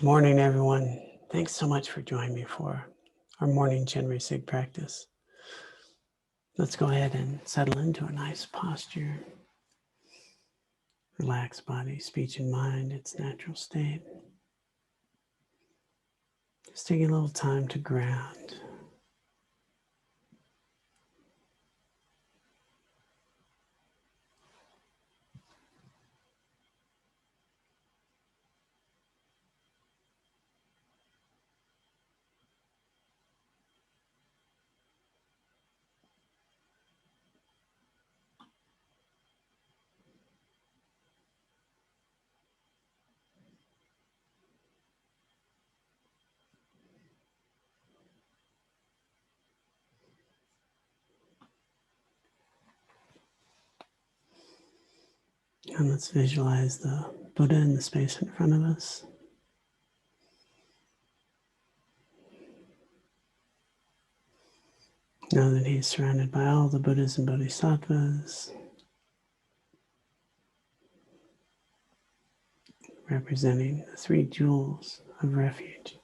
Morning, everyone. Thanks so much for joining me for our morning Chenrezig practice. Let's go ahead and settle into a nice posture. Relax body, speech, and mind, its natural state. Just taking a little time to ground. And let's visualize the Buddha in the space in front of us. Know that he's surrounded by all the Buddhas and Bodhisattvas, representing the three jewels of refuge.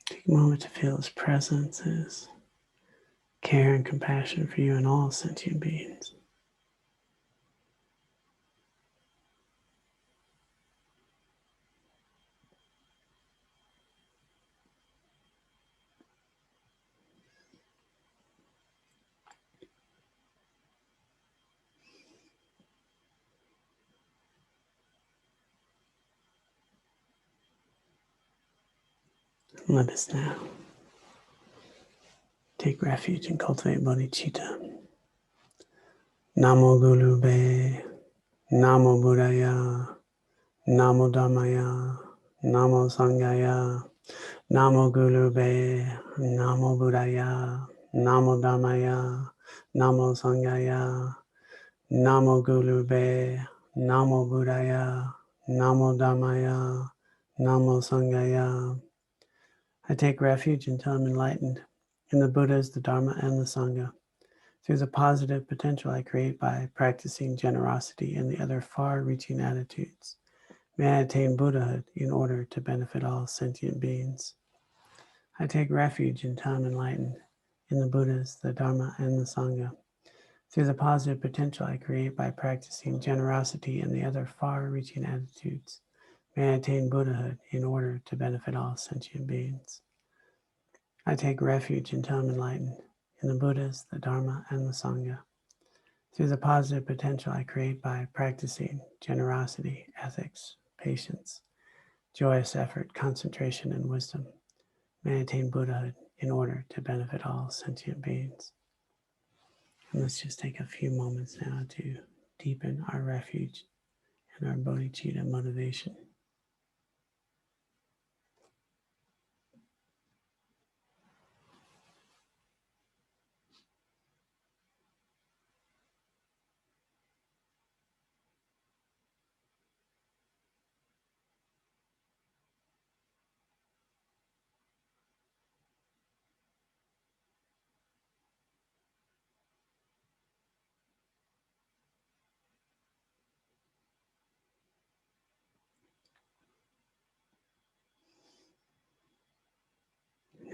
Take a moment to feel his presence, his care and compassion for you and all sentient beings. Let us now take refuge and cultivate bodhicitta. Namo Gurube, Namo Buddhaya, Namo Dhammaya, Namo Sanghaya, Namo Gurube, Namo Buddhaya, Namo Dhammaya, Namo Sanghaya, Namo Gurube, Namo Buddhaya, Namo Dhammaya, Namo Sanghaya. I take refuge until I'm enlightened in the Buddhas, the Dharma, and the Sangha. Through the positive potential I create by practicing generosity and the other far-reaching attitudes, may I attain Buddhahood in order to benefit all sentient beings. I take refuge until I'm enlightened in the Buddhas, the Dharma, and the Sangha. Through the positive potential I create by practicing generosity and the other far-reaching attitudes, may I attain Buddhahood in order to benefit all sentient beings. I take refuge until I'm enlightened in the Buddhas, the Dharma, and the Sangha. Through the positive potential I create by practicing generosity, ethics, patience, joyous effort, concentration, and wisdom, may I attain Buddhahood in order to benefit all sentient beings. And let's just take a few moments now to deepen our refuge and our bodhicitta motivation.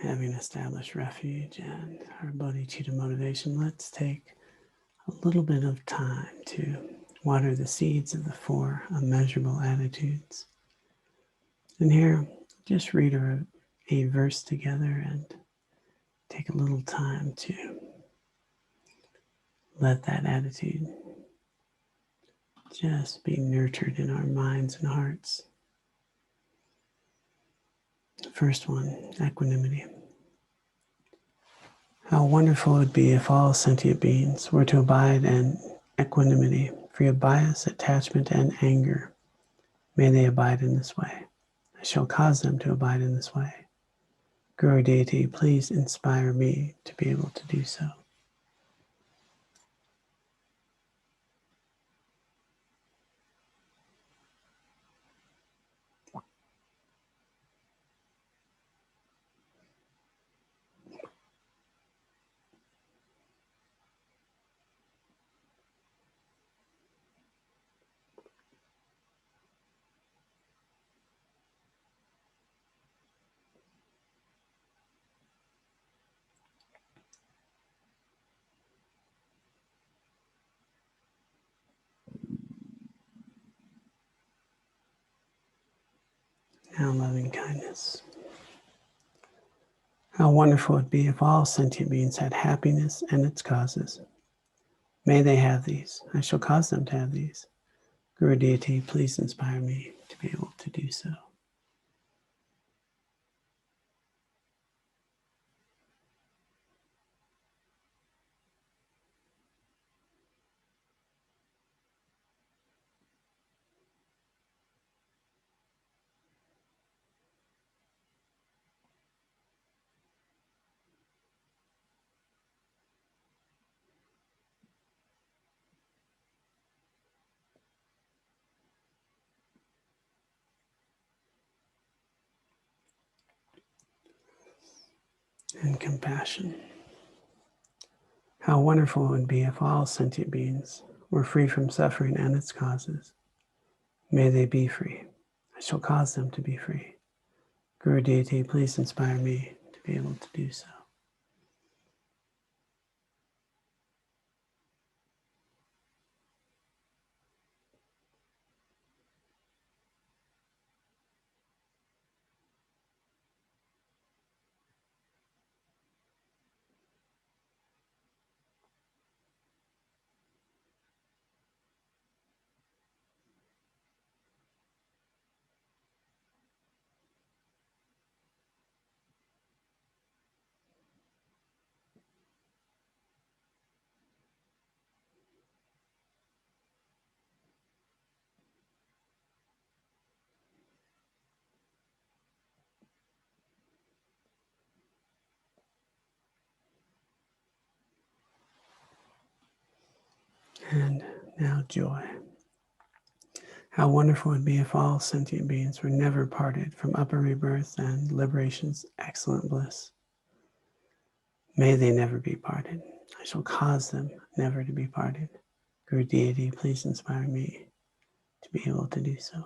Having established refuge and our bodhicitta motivation, let's take a little bit of time to water the seeds of the four immeasurable attitudes. And here, just read a verse together and take a little time to let that attitude just be nurtured in our minds and hearts. The first one, equanimity. How wonderful it would be if all sentient beings were to abide in equanimity, free of bias, attachment, and anger. May they abide in this way. I shall cause them to abide in this way. Guru Deity, please inspire me to be able to do so. Now loving kindness. How wonderful it would be if all sentient beings had happiness and its causes. May they have these. I shall cause them to have these. Guru Deity, please inspire me to be able to do so. And compassion. How wonderful it would be if all sentient beings were free from suffering and its causes. May they be free. I shall cause them to be free. Guru Deity, please inspire me to be able to do so. And now joy. How wonderful it would be if all sentient beings were never parted from upper rebirth and liberation's excellent bliss. May they never be parted. I shall cause them never to be parted. Guru Deity, please inspire me to be able to do so.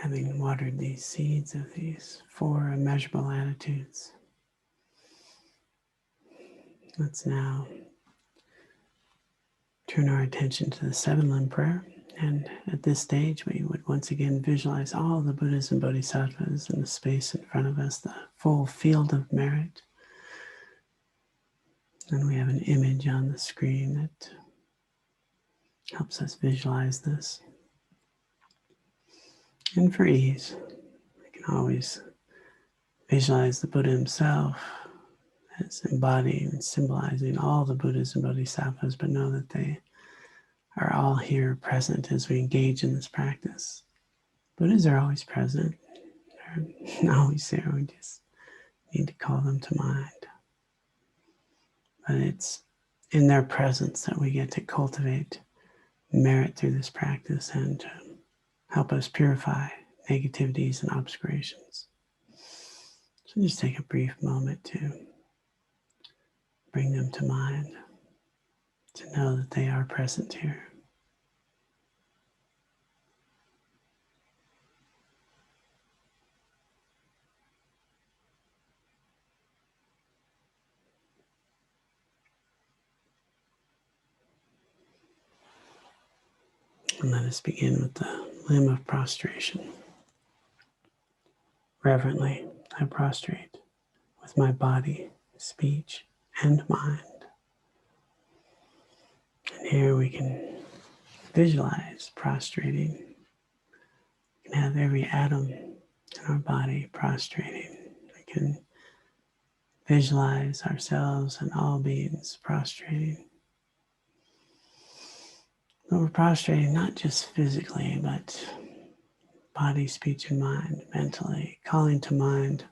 Having watered these seeds of these 4 immeasurable attitudes, let's now turn our attention to the 7-limb prayer. And at this stage, we would once again visualize all the Buddhas and Bodhisattvas in the space in front of us, the full field of merit. And we have an image on the screen that helps us visualize this. And for ease, we can always visualize the Buddha himself as embodying and symbolizing all the Buddhas and Bodhisattvas, but know that they are all here present as we engage in this practice. Buddhas are always present. They're always there. We just need to call them to mind. But it's in their presence that we get to cultivate merit through this practice and help us purify negativities and obscurations. So just take a brief moment to bring them to mind, to know that they are present here. And let us begin with the limb of prostration. Reverently, I prostrate with my body, speech, and mind. And here we can visualize prostrating. We can have every atom in our body prostrating. We can visualize ourselves and all beings prostrating. But we're prostrating not just physically, but body, speech, and mind, mentally, calling to mind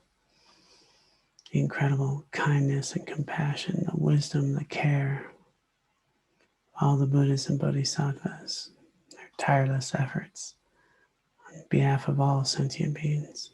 the incredible kindness and compassion, the wisdom, the care of all the Buddhas and Bodhisattvas, their tireless efforts on behalf of all sentient beings.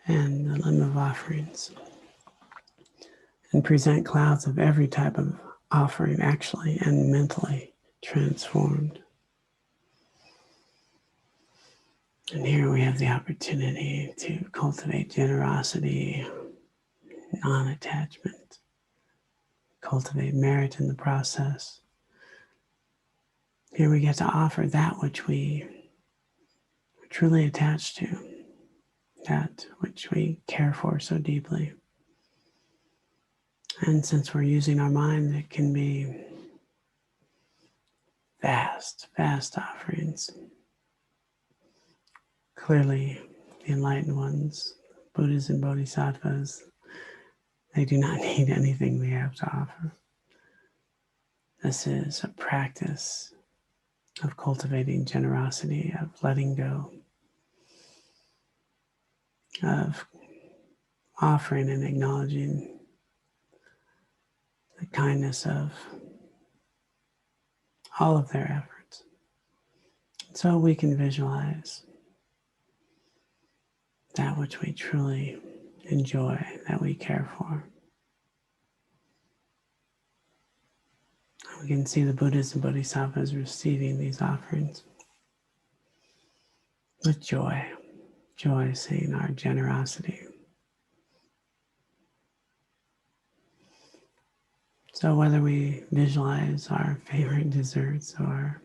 And the limb of offerings. And present clouds of every type of offering, actually and mentally transformed. And here we have the opportunity to cultivate generosity, non-attachment, cultivate merit in the process. Here we get to offer that which we are truly attached to, that which we care for so deeply. And since we're using our mind, it can be vast, vast offerings. Clearly, the enlightened ones, Buddhas and Bodhisattvas, they do not need anything we have to offer. This is a practice of cultivating generosity, of letting go, of offering and acknowledging the kindness of all of their efforts. So we can visualize that which we truly enjoy, that we care for. We can see the Buddhas and Bodhisattvas receiving these offerings with joy, joy seeing our generosity. So whether we visualize our favorite desserts or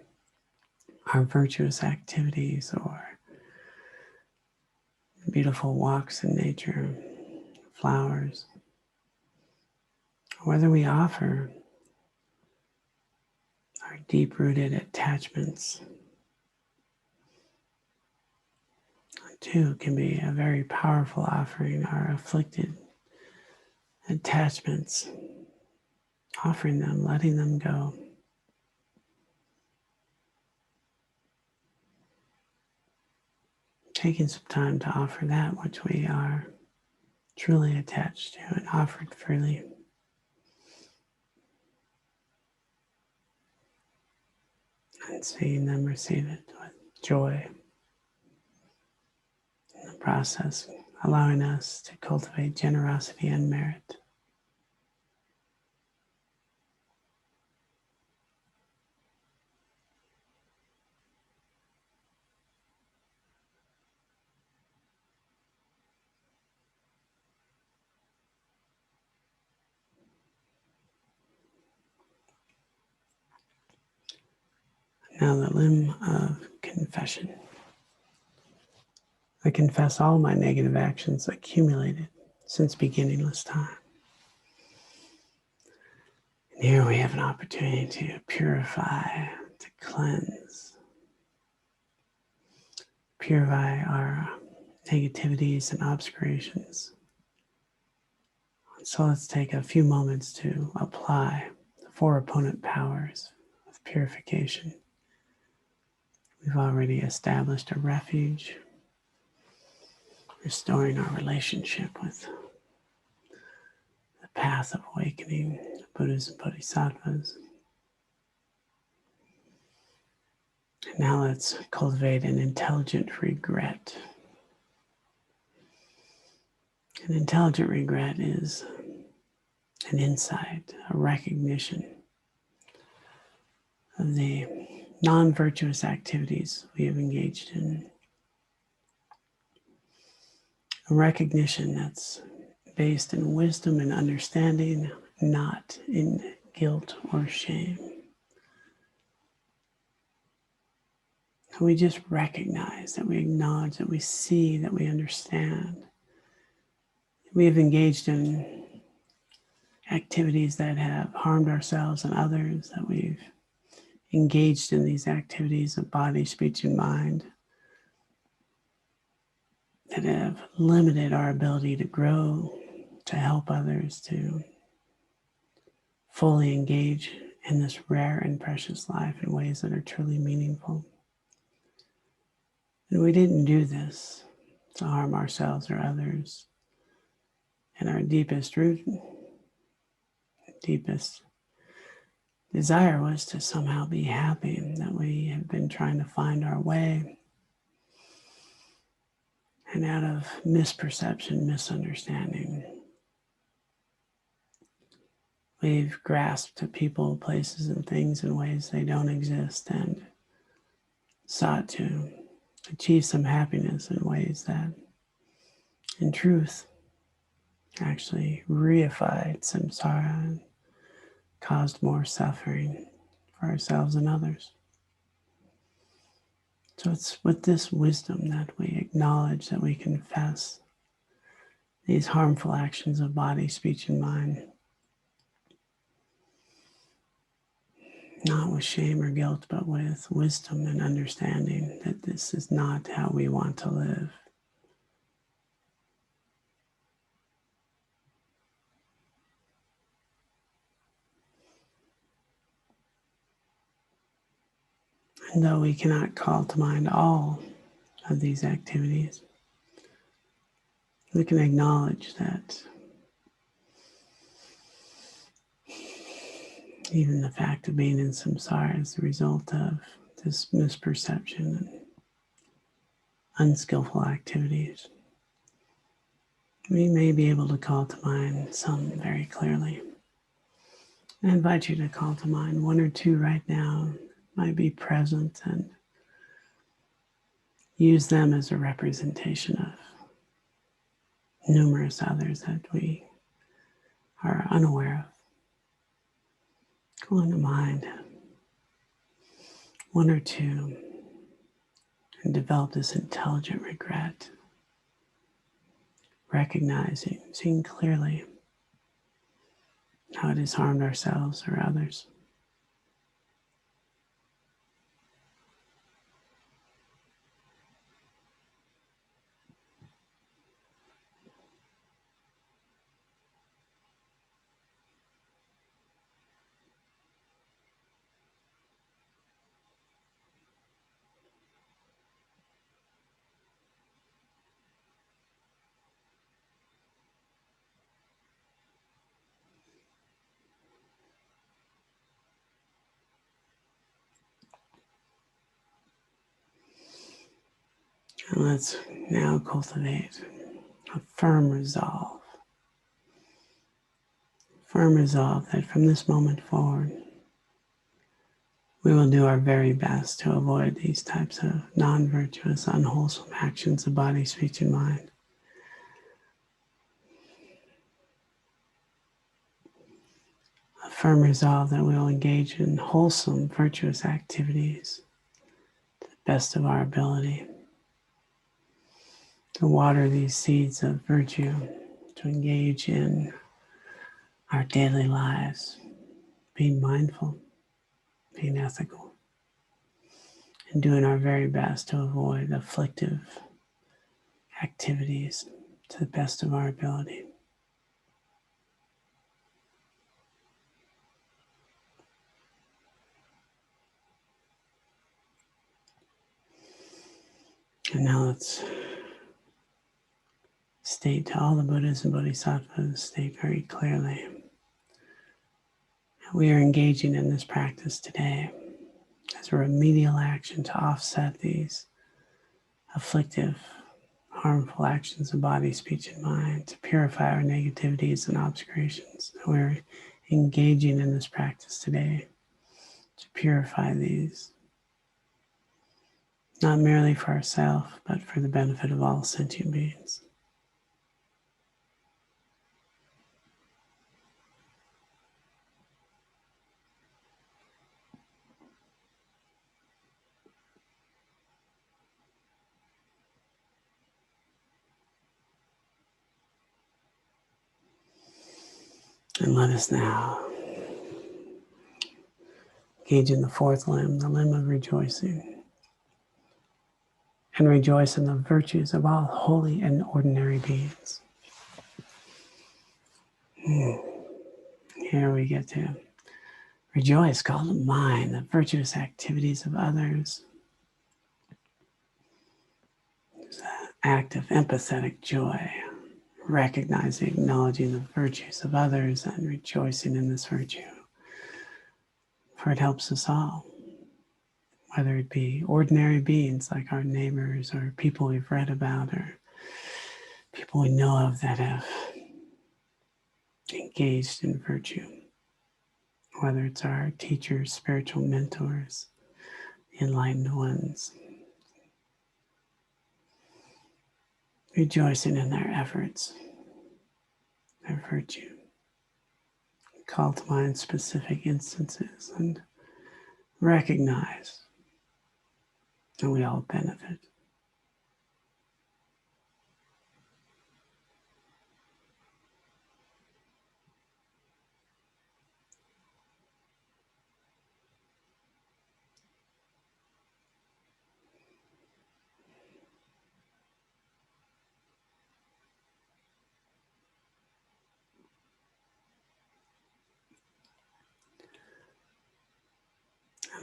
our virtuous activities or beautiful walks in nature, flowers, or whether we offer our deep-rooted attachments, too can be a very powerful offering, our afflicted attachments, offering them, letting them go. Taking some time to offer that which we are truly attached to and offered freely. And seeing them receive it with joy. In the process, allowing us to cultivate generosity and merit. Now the limb of confession. I confess all my negative actions accumulated since beginningless time. And here we have an opportunity to purify, to cleanse, purify our negativities and obscurations. So let's take a few moments to apply the 4 opponent powers of purification. We've already established a refuge, restoring our relationship with the path of awakening, the Buddhas and Bodhisattvas. And now let's cultivate an intelligent regret. An intelligent regret is an insight, a recognition of the non-virtuous activities we have engaged in. A recognition that's based in wisdom and understanding, not in guilt or shame. And we just recognize that we acknowledge, that we see, that we understand. We have engaged in activities that have harmed ourselves and others, that we've engaged in these activities of body, speech, and mind that have limited our ability to grow, to help others, to fully engage in this rare and precious life in ways that are truly meaningful. And we didn't do this to harm ourselves or others. And our deepest root, deepest desire was to somehow be happy, that we have been trying to find our way. And out of misperception, misunderstanding, we've grasped to people, places, and things in ways they don't exist and sought to achieve some happiness in ways that, in truth, actually reified samsara and caused more suffering for ourselves and others. So it's with this wisdom that we acknowledge, that we confess these harmful actions of body, speech, and mind, not with shame or guilt, but with wisdom and understanding that this is not how we want to live. And though we cannot call to mind all of these activities, we can acknowledge that even the fact of being in samsara is the result of this misperception and unskillful activities. We may be able to call to mind some very clearly. I invite you to call to mind one or two right now, might be present, and use them as a representation of numerous others that we are unaware of. Calling to mind one or two and develop this intelligent regret, recognizing, seeing clearly how it has harmed ourselves or others. And let's now cultivate a firm resolve that from this moment forward, we will do our very best to avoid these types of non-virtuous, unwholesome actions of body, speech, and mind. A firm resolve that we will engage in wholesome, virtuous activities to the best of our ability, to water these seeds of virtue, to engage in our daily lives, being mindful, being ethical, and doing our very best to avoid afflictive activities to the best of our ability. And now let's state to all the Buddhas and Bodhisattvas, state very clearly that we are engaging in this practice today as a remedial action to offset these afflictive, harmful actions of body, speech, and mind, to purify our negativities and obscurations. We're engaging in this practice today to purify these, not merely for ourselves, but for the benefit of all sentient beings. And let us now engage in the fourth limb, the limb of rejoicing, and rejoice in the virtues of all holy and ordinary beings. Here we get to rejoice, call to mind the virtuous activities of others. It's an act of empathetic joy, recognizing, acknowledging the virtues of others and rejoicing in this virtue. For it helps us all, whether it be ordinary beings like our neighbors or people we've read about or people we know of that have engaged in virtue, whether it's our teachers, spiritual mentors, enlightened ones, rejoicing in their efforts, their virtue. Call to mind specific instances and recognize that we all benefit.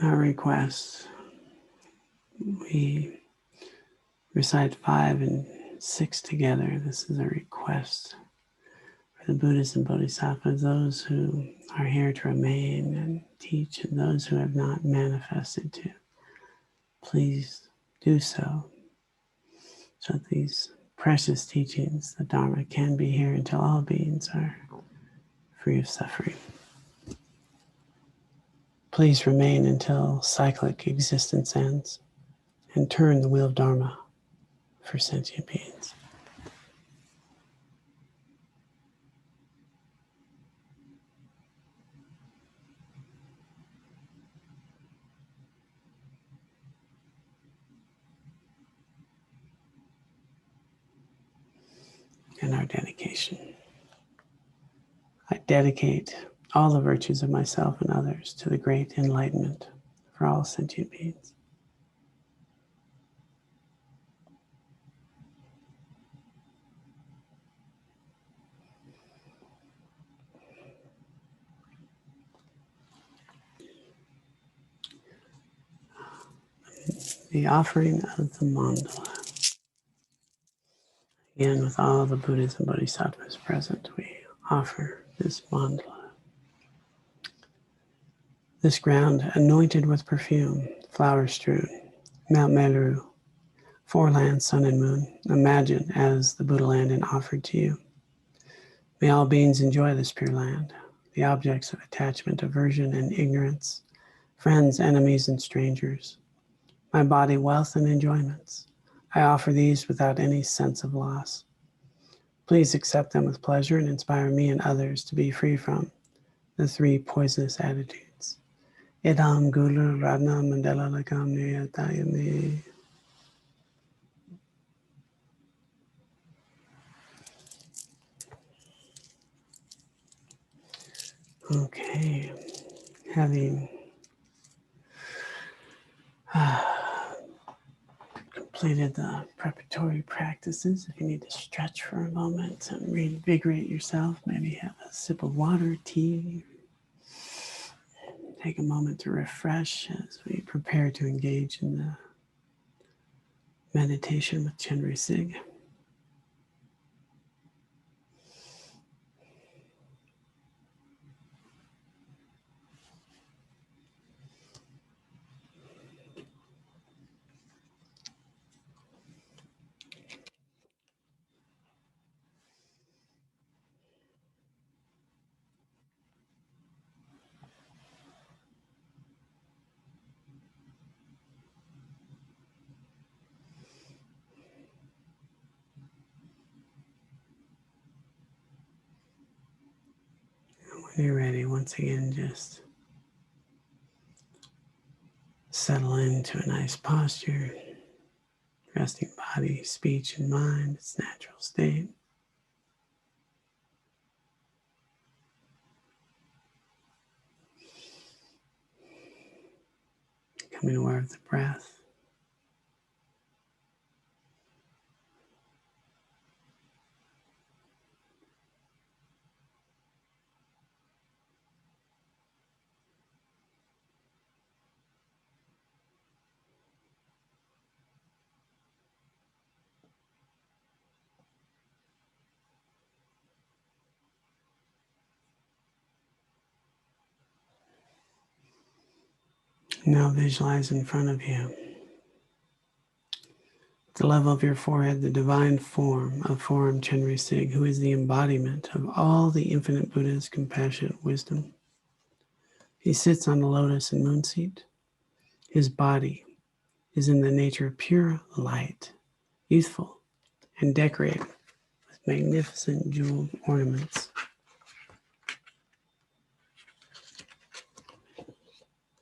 And our requests, we recite 5 and 6 together. This is a request for the Buddhas and Bodhisattvas, those who are here to remain and teach, and those who have not manifested to. Please do so that these precious teachings, the Dharma, can be here until all beings are free of suffering. Please remain until cyclic existence ends and turn the wheel of Dharma for sentient beings. And our dedication. I dedicate all the virtues of myself and others to the great enlightenment for all sentient beings. The offering of the mandala. Again, with all the Buddhas and Bodhisattvas present, we offer this mandala. This ground anointed with perfume, flower strewn, Mount Meru, 4 lands, sun and moon, imagine as the Buddha land and offered to you. May all beings enjoy this pure land, the objects of attachment, aversion, and ignorance, friends, enemies, and strangers, my body, wealth, and enjoyments. I offer these without any sense of loss. Please accept them with pleasure and inspire me and others to be free from the 3 poisonous attitudes. Idam gulu radna mandala lakam niyatayame. Okay, having completed the preparatory practices, if you need to stretch for a moment and reinvigorate yourself, maybe have a sip of water, tea, take a moment to refresh as we prepare to engage in the meditation with Chenrezig. When you're ready, once again, just settle into a nice posture, resting body, speech, and mind, its natural state. Becoming aware of the breath. Now visualize in front of you, at the level of your forehead, the divine form of Form Chenrezig, who is the embodiment of all the infinite Buddha's compassionate wisdom. He sits on the lotus and moon seat. His body is in the nature of pure light, youthful and decorated with magnificent jeweled ornaments.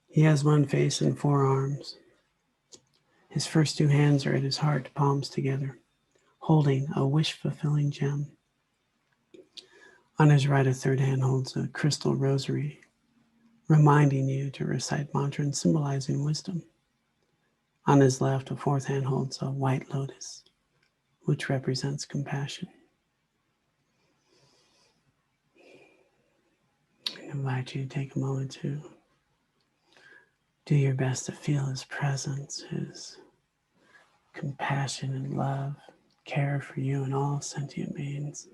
He has one face and 4 arms. His first 2 hands are at his heart, palms together, holding a wish-fulfilling gem. On his right, a 3rd hand holds a crystal rosary, reminding you to recite mantra and symbolizing wisdom. On his left, a 4th hand holds a white lotus, which represents compassion. I invite you to take a moment to do your best to feel his presence, his compassion and love, care for you and all sentient beings.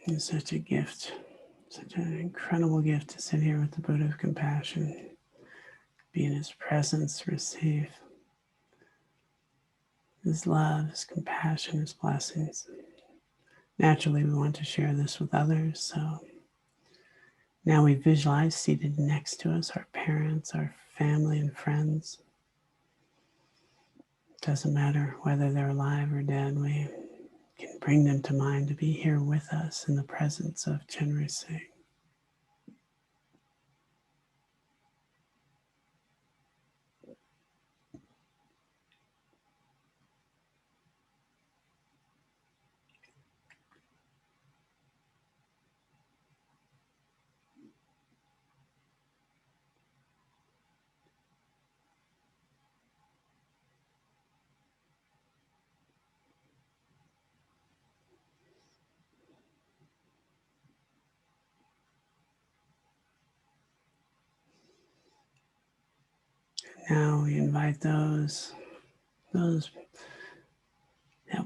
It's such a gift, such an incredible gift to sit here with the Buddha of compassion, be in his presence, receive his love, his compassion, his blessings. Naturally, we want to share this with others, so now we visualize seated next to us our parents, our family and friends. It doesn't matter whether they're alive or dead, we can bring them to mind to be here with us in the presence of Chenrezig. Now we invite those that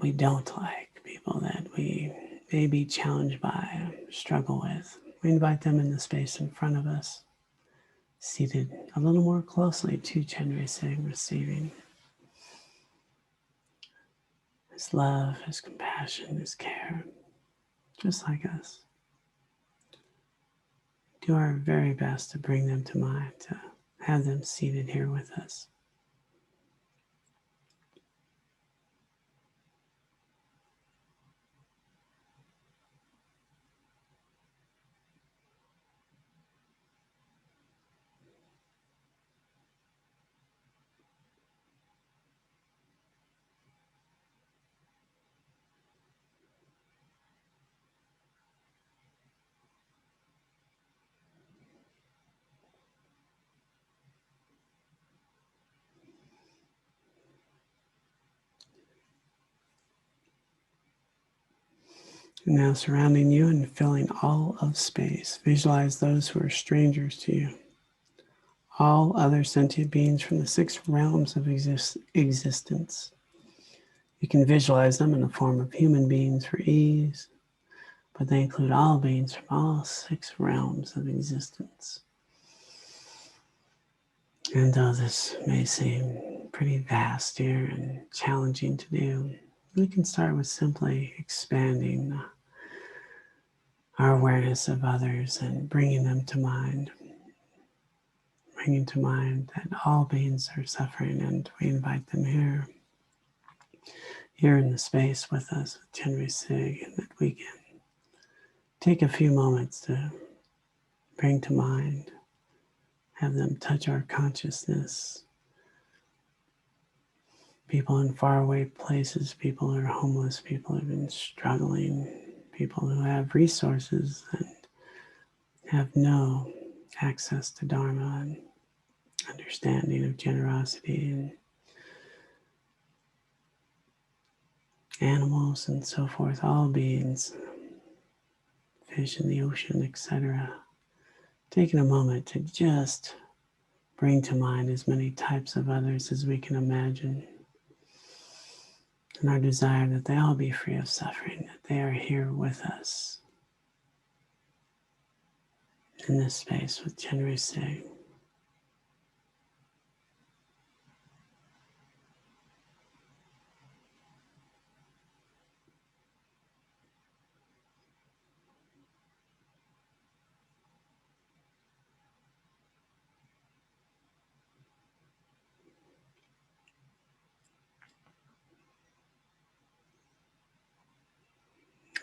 we don't like, people that we may be challenged by, struggle with. We invite them in the space in front of us, seated a little more closely to Chenrezig, receiving his love, his compassion, his care, just like us. Do our very best to bring them to mind, to have them seated here with us. And now surrounding you and filling all of space, visualize those who are strangers to you. All other sentient beings from the 6 realms of existence. You can visualize them in the form of human beings for ease, but they include all beings from all 6 realms of existence. And though this may seem pretty vast here and challenging to do, we can start with simply expanding our awareness of others and bringing them to mind. Bringing to mind that all beings are suffering, and we invite them here in the space with us, with Chenrezig, and that we can take a few moments to bring to mind, have them touch our consciousness. People in faraway places, people who are homeless, people who have been struggling, people who have resources and have no access to Dharma and understanding of generosity, and animals and so forth, all beings, fish in the ocean, etc. Taking a moment to just bring to mind as many types of others as we can imagine, and our desire that they all be free of suffering, that they are here with us in this space with Chenrezig.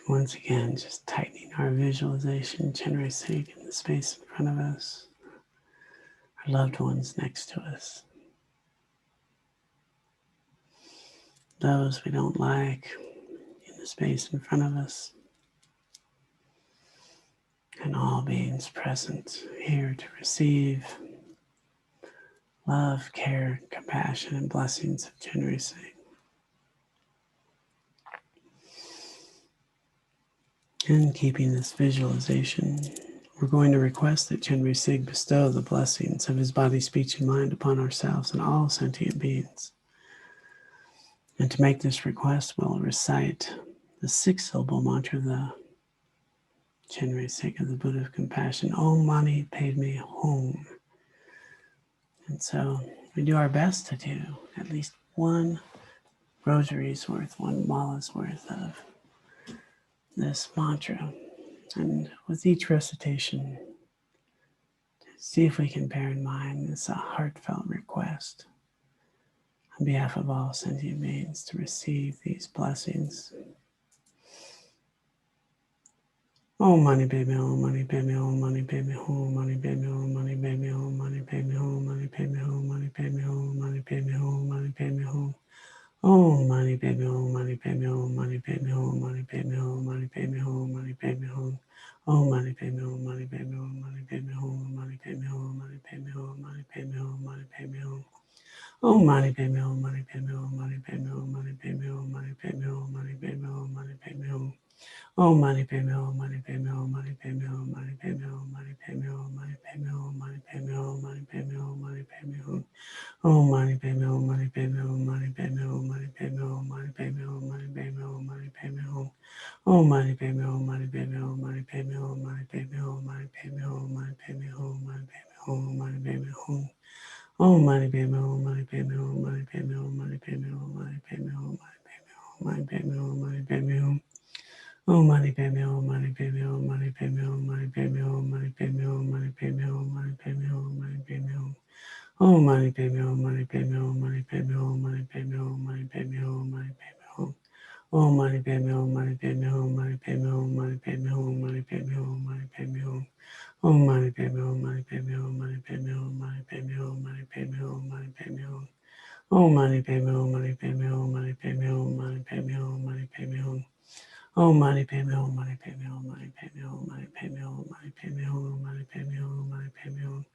Once again, just tightening our visualization, Chenrezig in the space in front of us, our loved ones next to us, those we don't like in the space in front of us, and all beings present here to receive love, care, compassion, and blessings of Chenrezig. And keeping this visualization, we're going to request that Chenrezig bestow the blessings of his body, speech, and mind upon ourselves and all sentient beings. And to make this request, we'll recite the 6-syllable mantra of the Chenrezig of the Buddha of Compassion, Om Mani Padme Hum. And so we do our best to do at least one rosary's worth, one mala's worth of this mantra. And with each recitation, see if we can bear in mind this heartfelt request on behalf of all sentient beings to receive these blessings. Om Mani Padme Hum, Mani Padme Hum, Mani Padme Hum, Mani Padme Hum, Mani Padme Hum, Mani Padme Hum, Mani Padme Hum, Mani Padme Hum, Mani Padme Hum, Mani Padme Hum. Om Mani Padme Hum, Mani Padme Hum, Mani Padme Hum, Mani Padme Hum, Mani Padme Hum, Mani Padme Hum. Om Mani Padme Hum, Mani Padme Hum, Mani Padme Hum, Mani Padme Hum, Mani Padme Hum, Mani Padme Hum, Mani Padme Hum. Om Mani Padme Hum, Mani Padme Hum, Mani Padme Hum, Mani Padme Hum, Mani Padme Hum, Mani Padme Hum, Mani Padme Hum. Om Mani Padme Hum, Mani Padme Hum, Mani Padme Hum, Mani Padme Hum, Mani Padme Hum, Mani Padme Hum, Mani Padme Hum, Mani Padme Hum, Mani Padme Hum. Om Mani Padme Hum, Mani Padme Hum, Mani Padme Hum, Mani Padme Hum, Mani Padme Hum, Mani Padme Hum, Mani Padme Hum. Om Mani Padme Hum, Mani Padme Hum, Mani Padme Hum, Mani Padme Hum, Mani Padme Hum, Mani Padme Hum, Mani Padme Hum, Mani Padme Hum. Om Mani Padme Hum, Mani Padme Hum, Mani Padme Hum, Mani Padme Hum, Mani Padme Hum, Mani Padme Hum, Mani Padme Hum. Om Mani Padme Hum, Mani Padme Hum, Mani Padme Hum, Mani Padme Hum, Mani Padme Hum, Mani Padme Hum, Mani Padme Hum, Mani Padme Hum. Om Mani Padme Hum, Mani Padme Hum, Mani Padme Hum, Mani Padme Hum, Mani Padme Hum, Mani Padme Hum. Om Mani Padme Hum, Mani Padme Hum, Mani Padme Hum, Mani Padme Hum, Mani Padme Hum, Mani Padme Hum. Om Mani Padme Hum, Mani Padme Hum, Mani Padme Hum, Mani Padme Hum, Mani Padme Hum, Mani Padme Hum. Om Mani Padme Hum, Mani Padme Hum, Mani Padme Hum, Mani Padme Hum, Mani Padme Hum. Om Mani Padme Hum, Mani Padme Hum, Mani Padme Hum, Mani Padme Hum, Mani Padme Hum, Mani Padme Hum, Mani Padme Hum.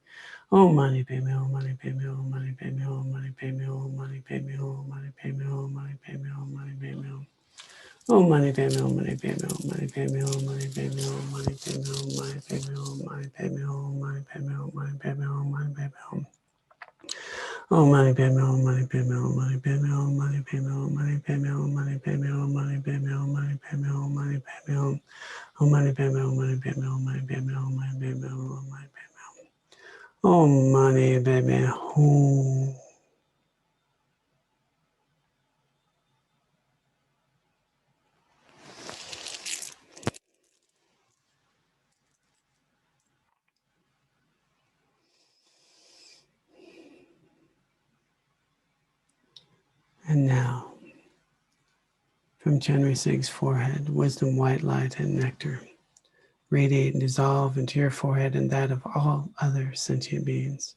Om Mani Padme Hum, Mani Padme Hum, Mani Padme Hum, Mani Padme Hum, Mani Padme Hum, Mani Padme Hum, Mani Padme Hum, Mani Padme Hum. Om Mani Padme Hum, Mani Padme Hum, Mani Padme Hum, Mani Padme Hum, Mani Padme Hum, Mani Padme Hum, Mani Padme Hum, Mani Padme Hum, Mani Padme Hum, Mani Padme Hum. Om Mani Padme Hum, Mani Padme Hum, Mani Padme Hum, Mani Padme Hum, Mani Padme Hum, Mani Padme Hum, Mani Padme Hum, Mani Padme Hum, Mani Padme Hum. Om Mani Padme Hum, Mani Padme Hum, Mani Padme Hum, Mani Padme Hum, Mani Padme Hum. Om Mani Bebe Hum. And now, from Chenrezig's forehead, wisdom, white light, and nectar radiate and dissolve into your forehead and that of all other sentient beings,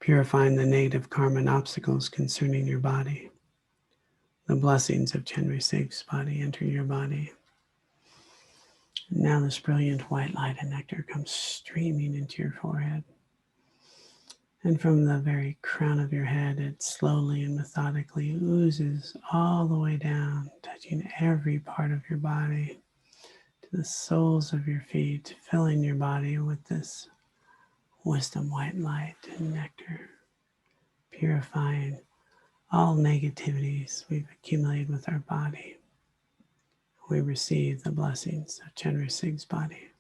purifying the negative karma and obstacles concerning your body. The blessings of Chenrezig's body enter your body. And now this brilliant white light and nectar comes streaming into your forehead. And from the very crown of your head, it slowly and methodically oozes all the way down, touching every part of your body, to the soles of your feet, filling your body with this wisdom, white light, and nectar, purifying all negativities we've accumulated with our body. We receive the blessings of Chenrezig's body.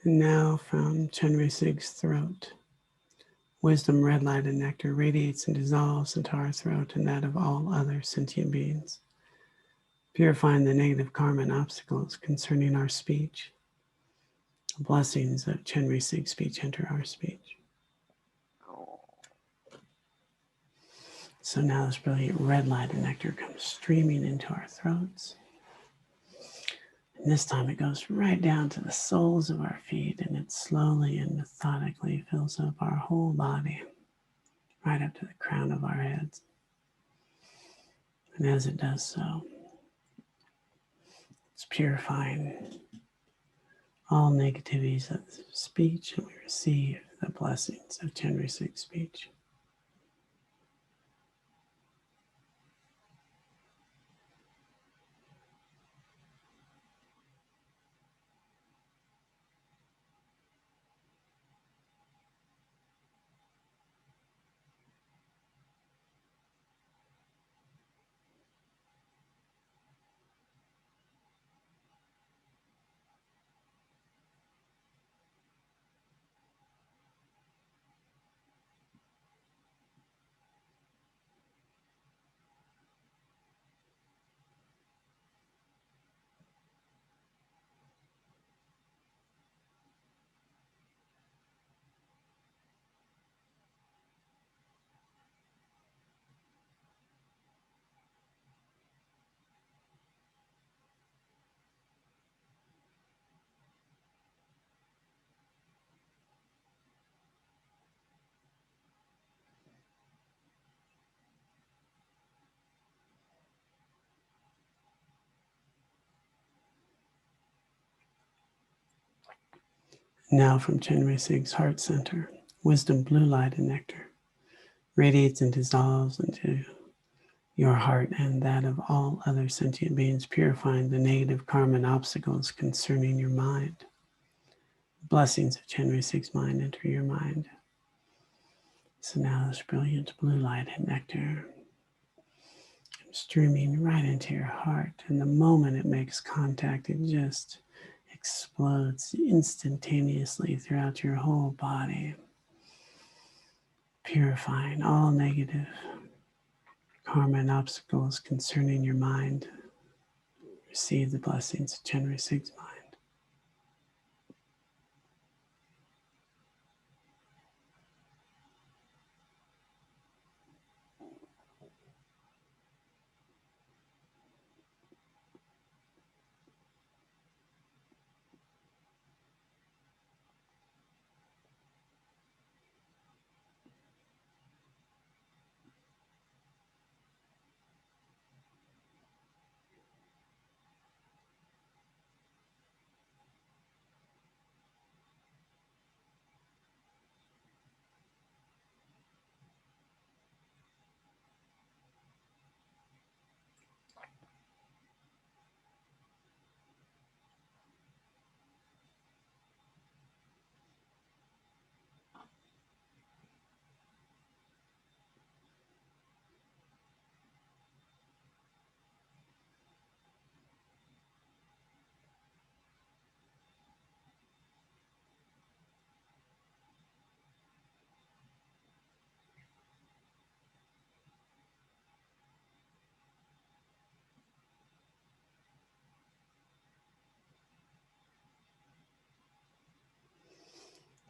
And now from Chenrezig's throat, wisdom, red light, and nectar radiates and dissolves into our throat and that of all other sentient beings, purifying the negative karma and obstacles concerning our speech. The blessings of Chenrezig's speech enter our speech. So now this brilliant red light and nectar comes streaming into our throats. And this time it goes right down to the soles of our feet, and it slowly and methodically fills up our whole body, right up to the crown of our heads. And as it does so, it's purifying all negativities of speech, and we receive the blessings of Chenrezig's speech. Now from Chenrezig's heart center, wisdom, blue light, and nectar radiates and dissolves into your heart and that of all other sentient beings, purifying the negative karma and obstacles concerning your mind. Blessings of Chenrezig's mind enter your mind. So now this brilliant blue light and nectar comes streaming right into your heart, and the moment it makes contact, it just explodes instantaneously throughout your whole body, purifying all negative karma and obstacles concerning your mind. Receive the blessings of Chenrezig's mind.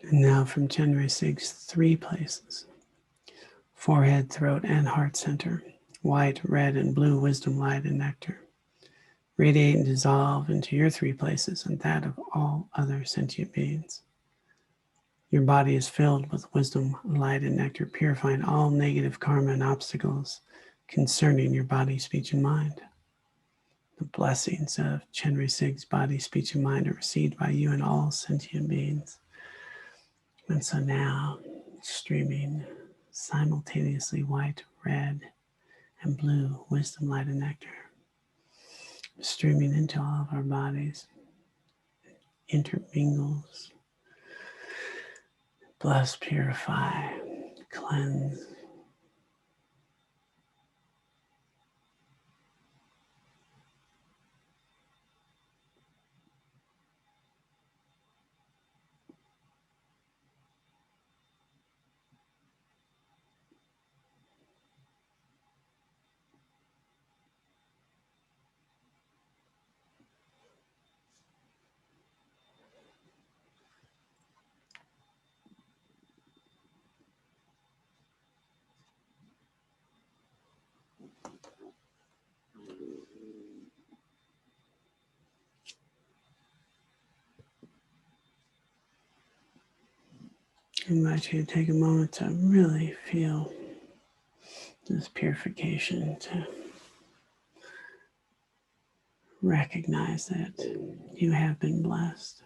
And now from Chenrezig's 3 places: forehead, throat, and heart center, white, red, and blue wisdom light and nectar radiate and dissolve into your 3 places and that of all other sentient beings. Your body is filled with wisdom, light, and nectar, purifying all negative karma and obstacles concerning your body, speech, and mind. The blessings of Chenrezig's body, speech, and mind are received by you and all sentient beings. And so now, streaming simultaneously white, red, and blue wisdom, light, and nectar, streaming into all of our bodies, intermingles, bless, purify, cleanse. I invite you to take a moment to really feel this purification, to recognize that you have been blessed.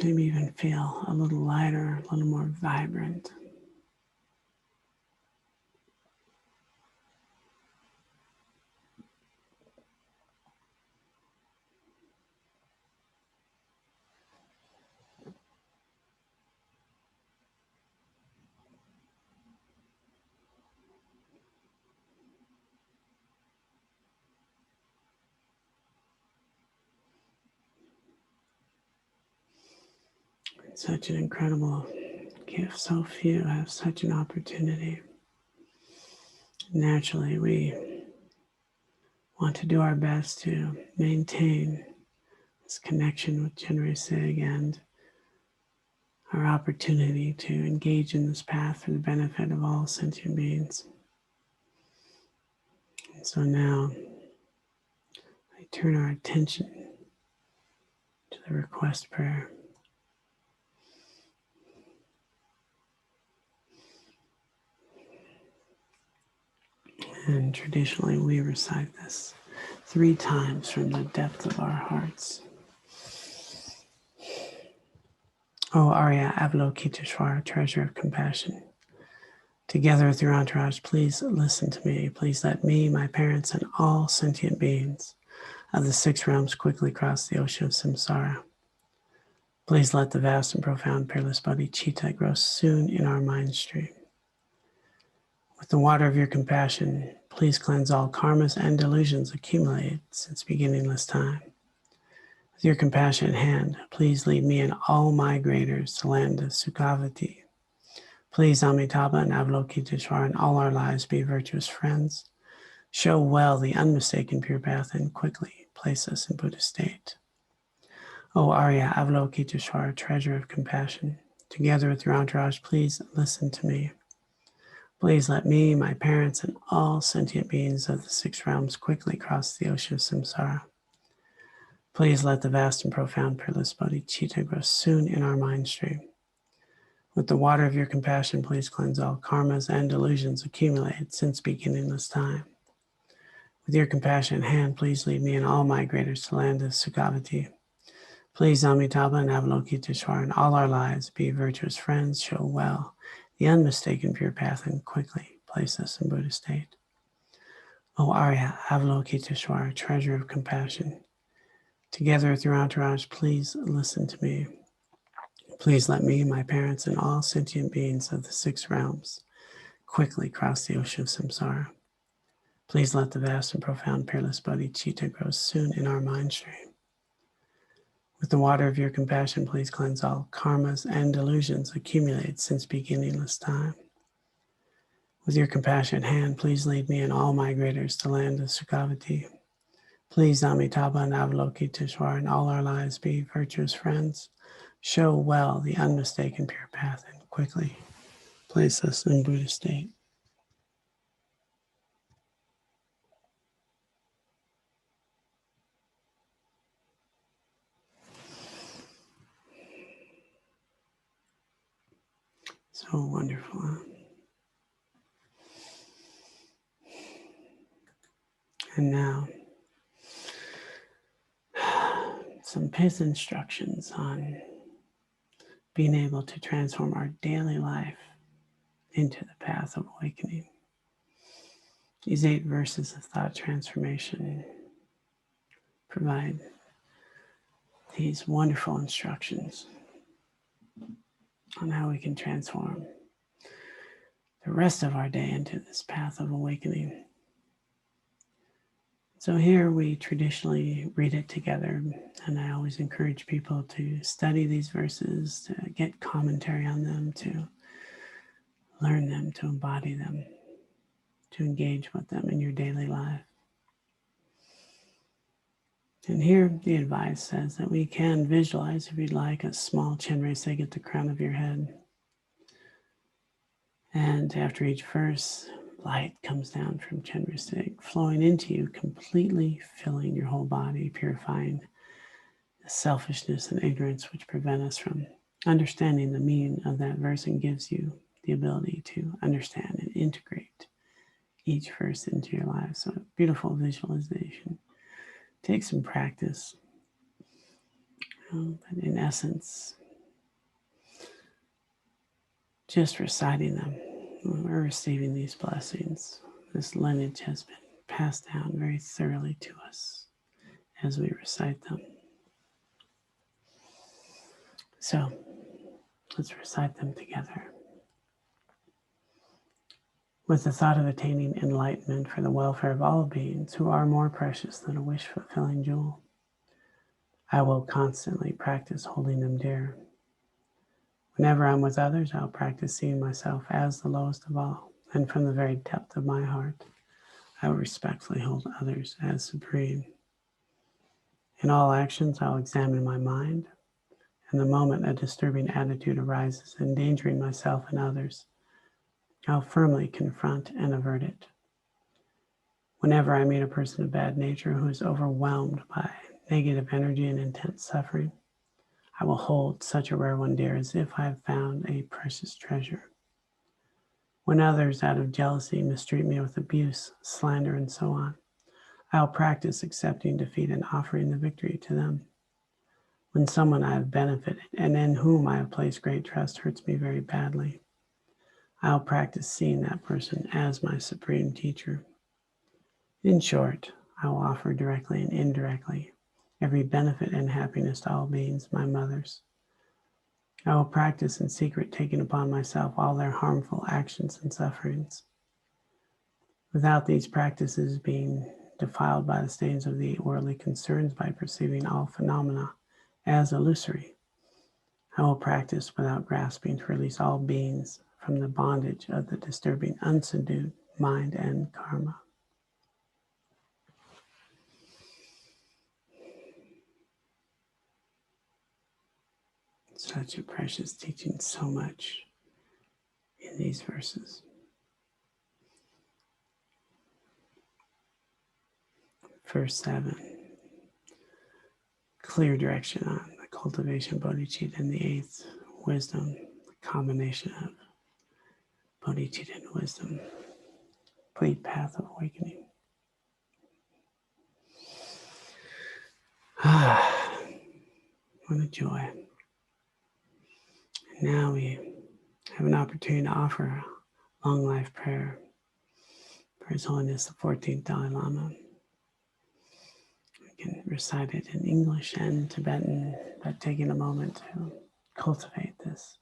Maybe even feel a little lighter, a little more vibrant. It's such an incredible gift. So few have such an opportunity. Naturally, we want to do our best to maintain this connection with Chenrezig and our opportunity to engage in this path for the benefit of all sentient beings. And so now, I turn our attention to the request prayer. And traditionally, we recite this 3 times from the depth of our hearts. O Arya Avalokiteshvara, treasure of compassion, together with your entourage, please listen to me. Please let me, my parents, and all sentient beings of the 6 realms quickly cross the ocean of samsara. Please let the vast and profound peerless bodhicitta grow soon in our mind stream. With the water of your compassion, please cleanse all karmas and delusions accumulated since beginningless time. With your compassionate hand, please lead me and all migrators to land of Sukhavati. Please, Amitabha and Avalokiteshvara, in all our lives be virtuous friends. Show well the unmistaken pure path and quickly place us in Buddha state. O Arya Avalokiteshvara, treasure of compassion, together with your entourage, please listen to me. Please let me, my parents, and all sentient beings of the 6 realms quickly cross the ocean of samsara. Please let the vast and profound peerless bodhicitta grow soon in our mind stream. With the water of your compassion, please cleanse all karmas and delusions accumulated since beginningless time. With your compassionate hand, please lead me and all migrators to the land of Sukhavati. Please, Amitabha and Avalokiteshvara, in all our lives, be virtuous friends, show well the unmistaken pure path, and quickly place us in Buddha state. O Arya Avalokiteshvara, treasure of compassion, together with your entourage, please listen to me. Please let me, my parents, and all sentient beings of the 6 realms quickly cross the ocean of samsara. Please let the vast and profound peerless bodhicitta grow soon in our mind stream. With the water of your compassion, please cleanse all karmas and delusions accumulated since beginningless time. With your compassionate hand, please lead me and all migrators to the land of Sukhavati. Please, Amitabha and Avalokiteshvara, in all our lives, be virtuous friends. Show well the unmistaken pure path and quickly place us in Buddha state. So wonderful. Huh? And now, some PIS instructions on being able to transform our daily life into the path of awakening. These 8 verses of thought transformation provide these wonderful instructions on how we can transform the rest of our day into this path of awakening. So here we traditionally read it together, and I always encourage people to study these verses, to get commentary on them, to learn them, to embody them, to engage with them in your daily life. And here the advice says that we can visualize, if you'd like, a small Chenrezig at the crown of your head. And after each verse, light comes down from Chenrezig, flowing into you, completely filling your whole body, purifying the selfishness and ignorance which prevent us from understanding the meaning of that verse, and gives you the ability to understand and integrate each verse into your life. So a beautiful visualization. Take some practice. But in essence, just reciting them, we're receiving these blessings. This lineage has been passed down very thoroughly to us as we recite them. So let's recite them together. With the thought of attaining enlightenment for the welfare of all beings who are more precious than a wish-fulfilling jewel, I will constantly practice holding them dear. Whenever I'm with others, I'll practice seeing myself as the lowest of all, and from the very depth of my heart, I will respectfully hold others as supreme. In all actions, I'll examine my mind, and the moment a disturbing attitude arises, endangering myself and others, I'll firmly confront and avert it. Whenever I meet a person of bad nature who is overwhelmed by negative energy and intense suffering, I will hold such a rare one dear as if I have found a precious treasure. When others, out of jealousy, mistreat me with abuse, slander, and so on, I'll practice accepting defeat and offering the victory to them. When someone I have benefited and in whom I have placed great trust hurts me very badly, I'll practice seeing that person as my supreme teacher. In short, I will offer directly and indirectly every benefit and happiness to all beings, my mothers. I will practice in secret taking upon myself all their harmful actions and sufferings. Without these practices being defiled by the stains of the 8 worldly concerns, by perceiving all phenomena as illusory, I will practice without grasping to release all beings from the bondage of the disturbing unsubdued mind and karma. Such a precious teaching, so much in these verses. Verse 7, clear direction on the cultivation of bodhicitta, and the 8th, wisdom, the combination of bodhicitta and wisdom, complete path of awakening. What a joy. Now we have an opportunity to offer a long life prayer for His Holiness the 14th Dalai Lama. We can recite it in English and Tibetan, but taking a moment to cultivate this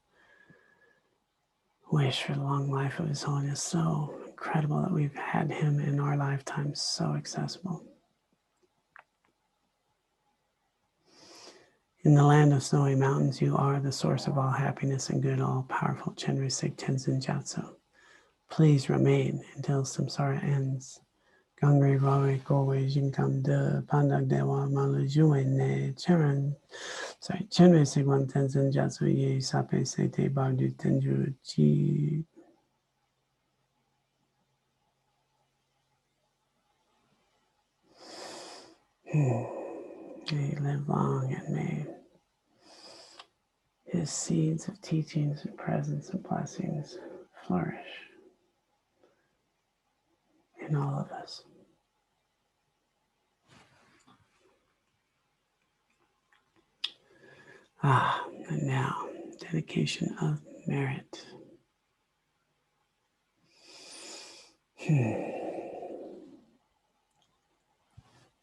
wish for the long life of His Holiness. So incredible that we've had him in our lifetime, so accessible. In the land of snowy mountains, you are the source of all happiness and good, all-powerful Chenrezig Sadhana. Please remain until samsara ends. Gangre Rawe Gowe Jinkam de Pandak Dewa Malajue Ne Chenrezig Wan Tenzin Jatsu Ye Sape Sete Bardu Tenju Chi. May He live long, and may His seeds of teachings and presence and blessings flourish in all of us. And now, dedication of merit.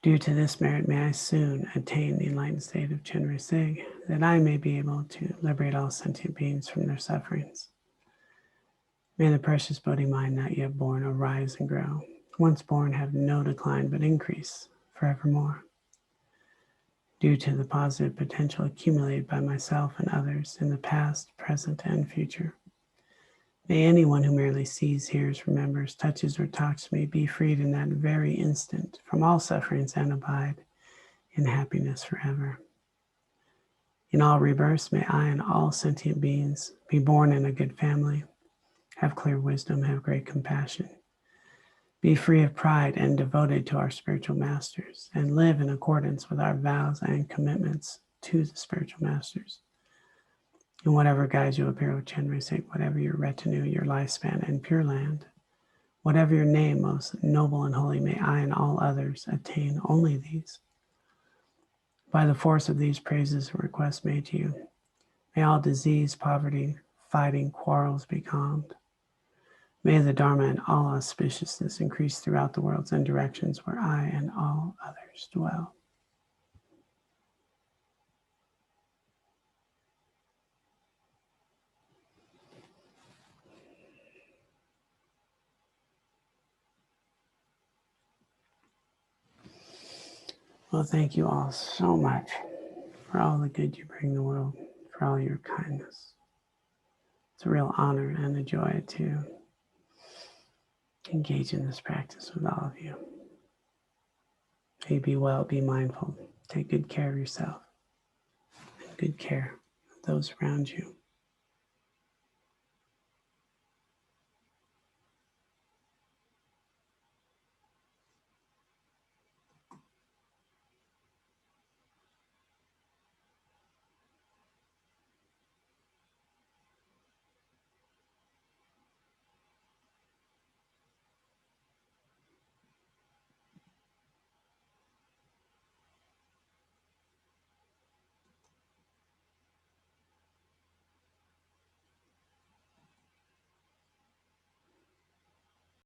Due to this merit, may I soon attain the enlightened state of Chenrezig, that I may be able to liberate all sentient beings from their sufferings. May the precious Bodhi mind not yet born arise and grow. Once born, have no decline but increase forevermore. Due to the positive potential accumulated by myself and others in the past, present, and future. May anyone who merely sees, hears, remembers, touches, or talks to me be freed in that very instant from all sufferings and abide in happiness forever. In all rebirths, may I and all sentient beings be born in a good family, have clear wisdom, have great compassion, be free of pride and devoted to our spiritual masters, and live in accordance with our vows and commitments to the spiritual masters. And whatever guides you appear, O Chenrezig, whatever your retinue, your lifespan, and pure land, whatever your name, most noble and holy, may I and all others attain only these. By the force of these praises and requests made to you, may all disease, poverty, fighting, quarrels be calmed. May the Dharma and all auspiciousness increase throughout the worlds and directions where I and all others dwell. Well, thank you all so much for all the good you bring the world, for all your kindness. It's a real honor and a joy to engage in this practice with all of you. May you be well, be mindful, take good care of yourself, and good care of those around you.